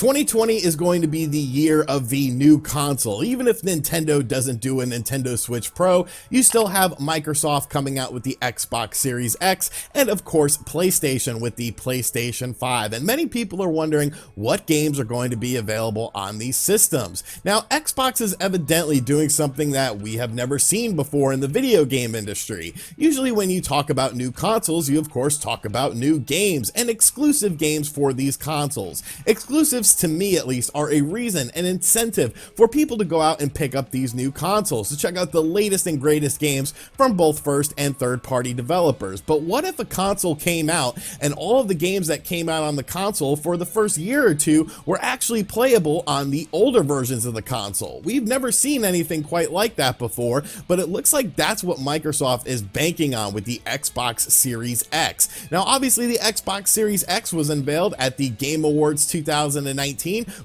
2020 is going to be the year of the new console. Even if Nintendo doesn't do a Nintendo Switch Pro, you still have Microsoft coming out with the Xbox Series X, and of course PlayStation with the PlayStation 5. And many people are wondering what games are going to be available on these systems. Now, Xbox is evidently doing something that we have never seen before in the video game industry. Usually when you talk about new consoles, you of course talk about new games and exclusive games for these consoles. Exclusives, to me at least, are a reason, an incentive for people to go out and pick up these new consoles, to check out the latest and greatest games from both first and third party developers. But what if a console came out and all of the games that came out on the console for the first year or two were actually playable on the older versions of the console? We've never seen anything quite like that before, but it looks like that's what Microsoft is banking on with the Xbox Series X. Now obviously the Xbox Series X was unveiled at the Game Awards 2019.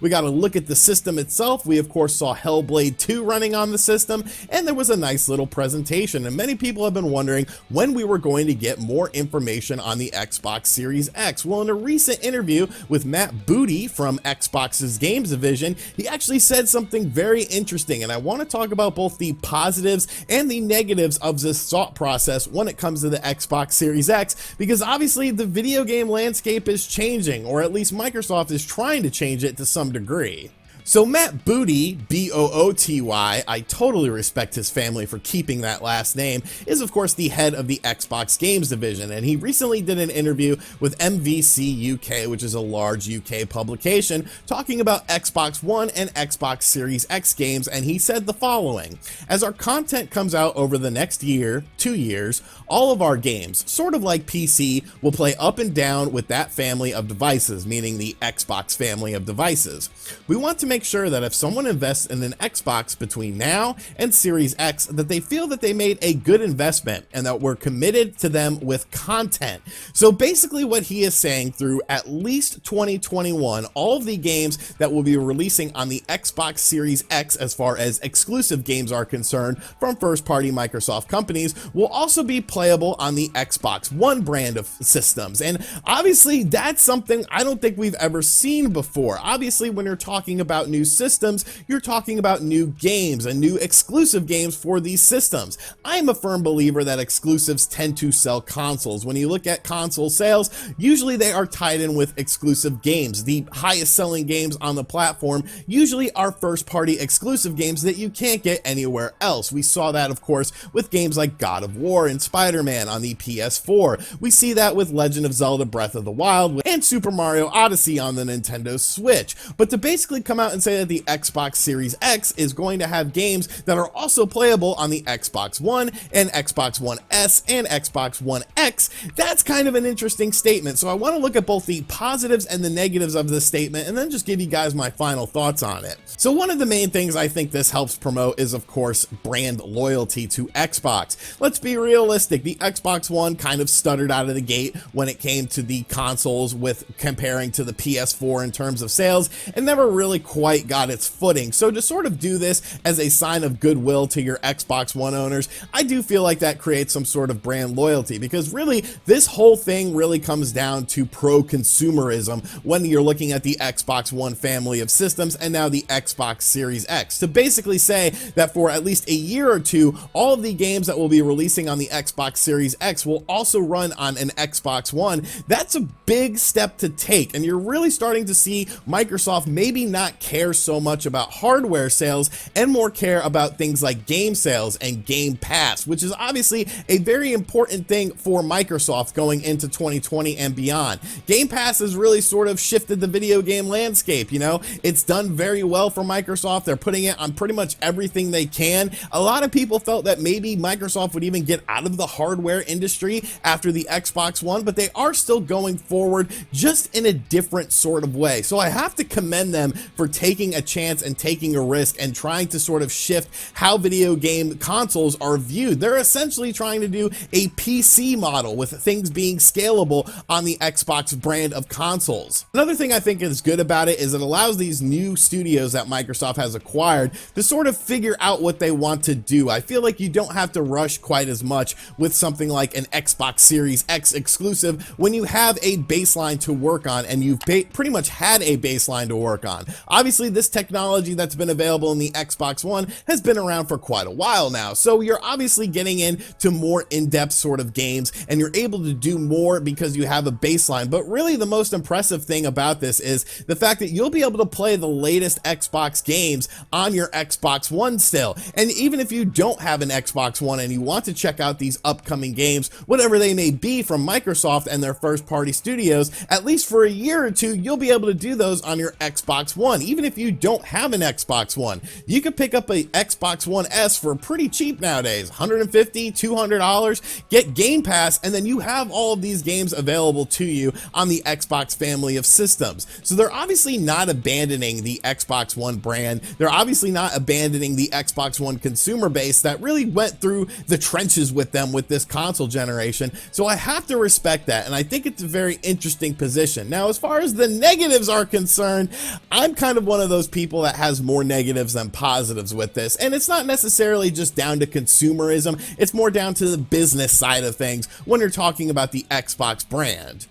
We got a look at the system itself. We of course saw Hellblade 2 running on the system, and there was a nice little presentation, and many people have been wondering when we were going to get more information on the Xbox Series X. Well, in a recent interview with Matt Booty from Xbox's Games Division, he actually said something very interesting, and I want to talk about both the positives and the negatives of this thought process when it comes to the Xbox Series X, because obviously the video game landscape is changing, or at least Microsoft is trying to change it to some degree. So Matt Booty, B-O-O-T-Y, I totally respect his family for keeping that last name, is of course the head of the Xbox Games Division, and he recently did an interview with MVC UK, which is a large UK publication, talking about Xbox One and Xbox Series X games, and he said the following: as our content comes out over the next year, 2 years, all of our games, sort of like PC, will play up and down with that family of devices, meaning the Xbox family of devices. We want to make sure that if someone invests in an Xbox between now and Series X, that they feel that they made a good investment and that we're committed to them with content. So basically what he is saying, through at least 2021, all of the games that will be releasing on the Xbox Series X as far as exclusive games are concerned from first-party Microsoft companies will also be playable on the Xbox One brand of systems. And obviously that's something I don't think we've ever seen before. Obviously when you're talking about new systems, you're talking about new games and new exclusive games for these systems. I am a firm believer that exclusives tend to sell consoles. When you look at console sales, usually they are tied in with exclusive games. The highest selling games on the platform usually are first party exclusive games that you can't get anywhere else. We saw that of course with games like God of War and Spider-Man on the PS4. We see that with Legend of Zelda Breath of the Wild and Super Mario Odyssey on the Nintendo Switch. But to basically come out and say that the Xbox Series X is going to have games that are also playable on the Xbox One and Xbox One S and Xbox One X, that's kind of an interesting statement. So I want to look at both the positives and the negatives of this statement and then just give you guys my final thoughts on it. So one of the main things I think this helps promote is of course brand loyalty to Xbox. Let's be realistic, the Xbox One kind of stuttered out of the gate when it came to the consoles with comparing to the PS4 in terms of sales, and never really quite got its footing. So to sort of do this as a sign of goodwill to your Xbox One owners, I do feel like that creates some sort of brand loyalty, because really this whole thing really comes down to pro-consumerism when you're looking at the Xbox One family of systems and now the Xbox Series X, to basically say that for at least a year or two, all of the games that will be releasing on the Xbox Series X will also run on an Xbox One. That's a big step to take, and you're really starting to see Microsoft maybe not care so much about hardware sales and more care about things like game sales and Game Pass, which is obviously a very important thing for Microsoft going into 2020 and beyond. Game Pass has really sort of shifted the video game landscape, you know? It's done very well for Microsoft. They're putting it on pretty much everything they can. A lot of people felt that maybe Microsoft would even get out of the hardware industry after the Xbox One, but they are still going forward just in a different sort of way. So I have to commend them for taking a chance and taking a risk and trying to sort of shift how video game consoles are viewed. They're essentially trying to do a PC model with things being scalable on the Xbox brand of consoles. Another thing I think is good about it is it allows these new studios that Microsoft has acquired to sort of figure out what they want to do. I feel like you don't have to rush quite as much with something like an Xbox Series X exclusive when you have a baseline to work on, and you've pretty much had a baseline to work on. Obviously, this technology that's been available in the Xbox One has been around for quite a while now, so you're obviously getting into more in-depth sort of games, and you're able to do more because you have a baseline. But really the most impressive thing about this is the fact that you'll be able to play the latest Xbox games on your Xbox One still. And even if you don't have an Xbox One and you want to check out these upcoming games, whatever they may be from Microsoft and their first-party studios, at least for a year or two, you'll be able to do those on your Xbox One. Even if you don't have an Xbox One, you can pick up a Xbox One S for pretty cheap nowadays, $150, $200, get Game Pass, and then you have all of these games available to you on the Xbox family of systems. So they're obviously not abandoning the Xbox One brand. They're obviously not abandoning the Xbox One consumer base that really went through the trenches with them with this console generation. So I have to respect that, and I think it's a very interesting position. Now, as far as the negatives are concerned, I'm kind of one of those people that has more negatives than positives with this, and it's not necessarily just down to consumerism, it's more down to the business side of things when you're talking about the Xbox brand.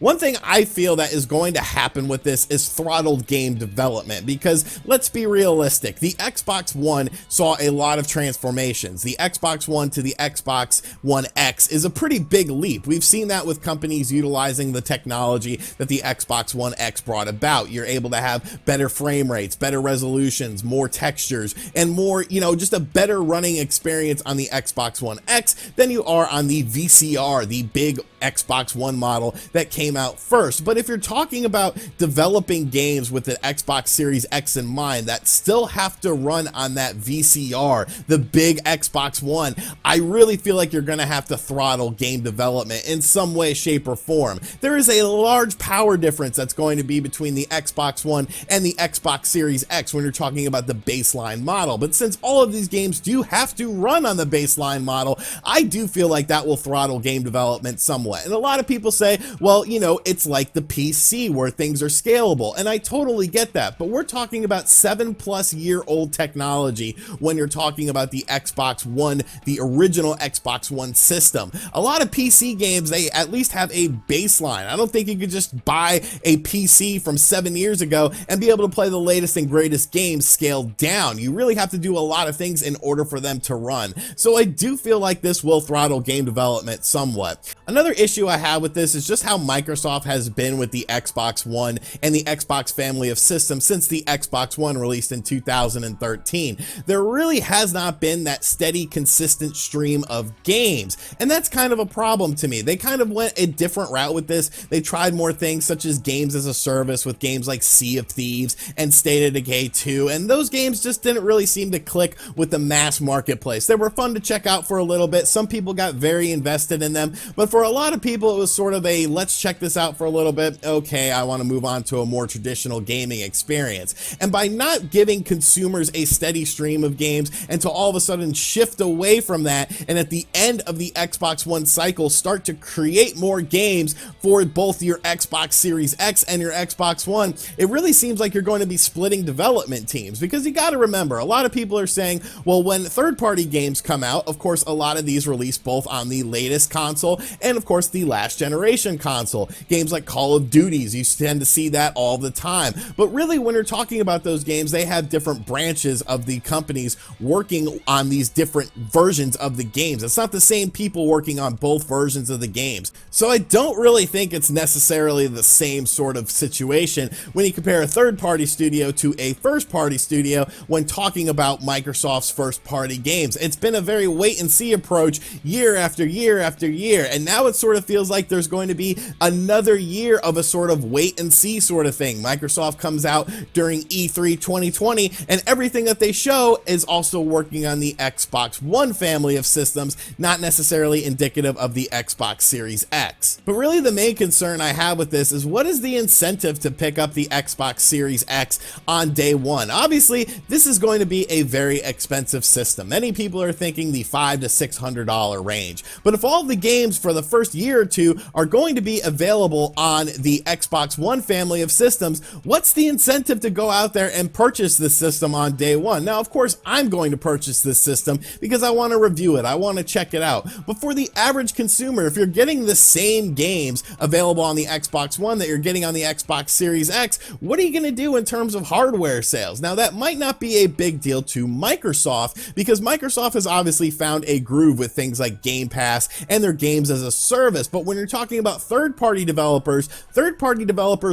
One thing I feel that is going to happen with this is throttled game development, because let's be realistic, the Xbox One saw a lot of transformations. The Xbox One to the Xbox One X is a pretty big leap. We've seen that with companies utilizing the technology that the Xbox One X brought about. You're able to have better frame rates, better resolutions, more textures, and more, just a better running experience on the Xbox One X than you are on the VCR, the big Xbox One model that came out first. But if you're talking about developing games with the Xbox Series X in mind that still have to run on that VCR, the big Xbox One, I really feel like you're going to have to throttle game development in some way, shape, or form. There is a large power difference that's going to be between the Xbox One and the Xbox Series X when you're talking about the baseline model. But since all of these games do have to run on the baseline model, I do feel like that will throttle game development somewhat. And a lot of people say, well, it's like the PC where things are scalable. And I totally get that. But we're talking about 7-plus-year-old technology when you're talking about the Xbox One, the original Xbox One system. A lot of PC games, they at least have a baseline. I don't think you could just buy a PC from 7 years ago and be able to play the latest and greatest games scaled down. You really have to do a lot of things in order for them to run. So I do feel like this will throttle game development somewhat. Another issue I have with this is just how Microsoft has been with the Xbox One and the Xbox family of systems since the Xbox One released in 2013. There really has not been that steady, consistent stream of games, and that's kind of a problem to me. They kind of went a different route with this. They tried more things such as games as a service with games like Sea of Thieves and State of Decay 2, and those games just didn't really seem to click with the mass marketplace. They were fun to check out for a little bit. Some people got very invested in them, but for a lot of people it was sort of a let's check this out for a little bit, okay, I want to move on to a more traditional gaming experience. And by not giving consumers a steady stream of games and to all of a sudden shift away from that, and at the end of the Xbox One cycle start to create more games for both your Xbox Series X and your Xbox One, it really seems like you're going to be splitting development teams. Because you got to remember, a lot of people are saying, well, when third-party games come out, of course a lot of these release both on the latest console and of course the last generation console. Games like Call of Duties, you tend to see that all the time. But really, when you're talking about those games, they have different branches of the companies working on these different versions of the games. It's not the same people working on both versions of the games. So I don't really think it's necessarily the same sort of situation when you compare a third-party studio to a first-party studio when talking about Microsoft's first-party games. It's been a very wait-and-see approach year after year after year, and now it sort of feels like there's going to be a another year of a sort of wait and see sort of thing. Microsoft comes out during E3 2020, and everything that they show is also working on the Xbox One family of systems, not necessarily indicative of the Xbox Series X. But really the main concern I have with this is, what is the incentive to pick up the Xbox Series X on day one? Obviously, this is going to be a very expensive system. Many people are thinking the $500 to $600 range. But if all the games for the first year or two are going to be available on the Xbox One family of systems, what's the incentive to go out there and purchase this system on day one? Now, of course, I'm going to purchase this system because I want to review it. I want to check it out. But for the average consumer, if you're getting the same games available on the Xbox One that you're getting on the Xbox Series X, what are you going to do in terms of hardware sales? Now, that might not be a big deal to Microsoft, because Microsoft has obviously found a groove with things like Game Pass and their games as a service. But when you're talking about third-party developers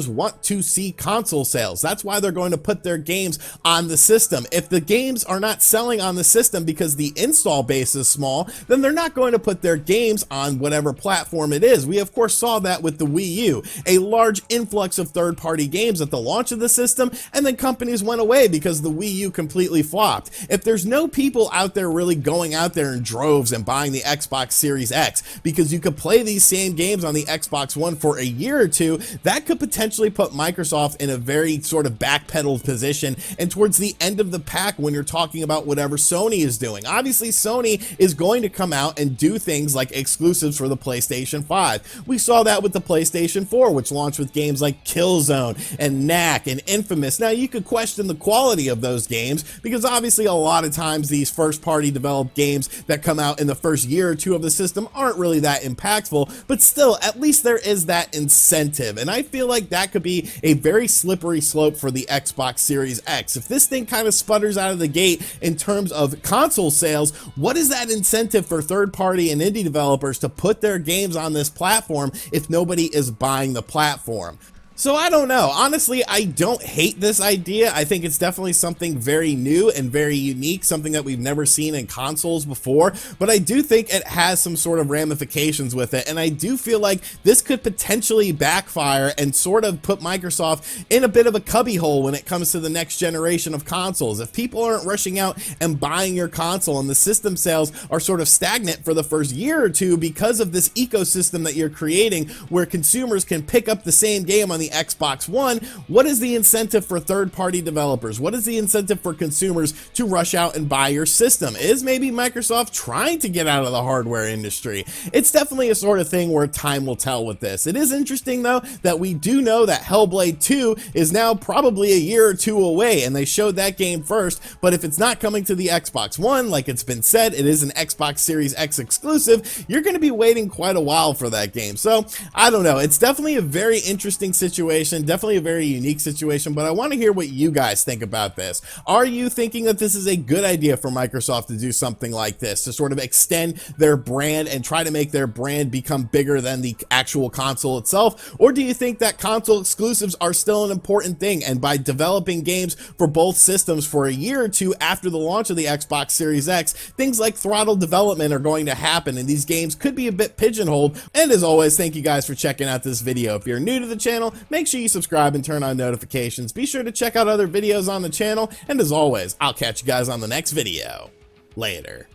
want to see console sales. That's why they're going to put their games on the system. If the games are not selling on the system because the install base is small, then they're not going to put their games on whatever platform it is. We of course saw that with the Wii U, a large influx of third-party games at the launch of the system, and then companies went away because the Wii U completely flopped. If there's no people out there really going out there in droves and buying the Xbox Series X because you could play these same games on the Xbox One for a year or two, that could potentially put Microsoft in a very sort of backpedaled position and towards the end of the pack when you're talking about whatever Sony is doing. Obviously, Sony is going to come out and do things like exclusives for the PlayStation 5. We saw that with the PlayStation 4, which launched with games like Killzone and Knack and Infamous. Now, you could question the quality of those games because obviously a lot of times these first-party developed games that come out in the first year or two of the system aren't really that impactful, but still, at least there is that incentive, and I feel like that could be a very slippery slope for the Xbox Series X. If this thing kind of sputters out of the gate in terms of console sales, what is that incentive for third-party and indie developers to put their games on this platform if nobody is buying the platform? So I don't know. Honestly, I don't hate this idea. I think it's definitely something very new and very unique, something that we've never seen in consoles before, but I do think it has some sort of ramifications with it, and I do feel like this could potentially backfire and sort of put Microsoft in a bit of a cubbyhole when it comes to the next generation of consoles. If people aren't rushing out and buying your console and the system sales are sort of stagnant for the first year or two because of this ecosystem that you're creating where consumers can pick up the same game on the Xbox One, what is the incentive for third-party developers? What is the incentive for consumers to rush out and buy your system? Is maybe Microsoft trying to get out of the hardware industry? It's definitely a sort of thing where time will tell with this. It is interesting, though, that we do know that Hellblade 2 is now probably a year or two away, and they showed that game first, but if it's not coming to the Xbox One, like it's been said, it is an Xbox Series X exclusive, you're going to be waiting quite a while for that game. So, I don't know. It's definitely a very interesting situation, definitely a very unique situation, but I want to hear what you guys think about this. Are you thinking that this is a good idea for Microsoft to do something like this, to sort of extend their brand and try to make their brand become bigger than the actual console itself? Or do you think that console exclusives are still an important thing, and by developing games for both systems for a year or two after the launch of the Xbox Series X, things like throttle development are going to happen and these games could be a bit pigeonholed? And as always, thank you guys for checking out this video. If you're new to the channel, make sure you subscribe and turn on notifications. Be sure to check out other videos on the channel, and as always, I'll catch you guys on the next video. Later.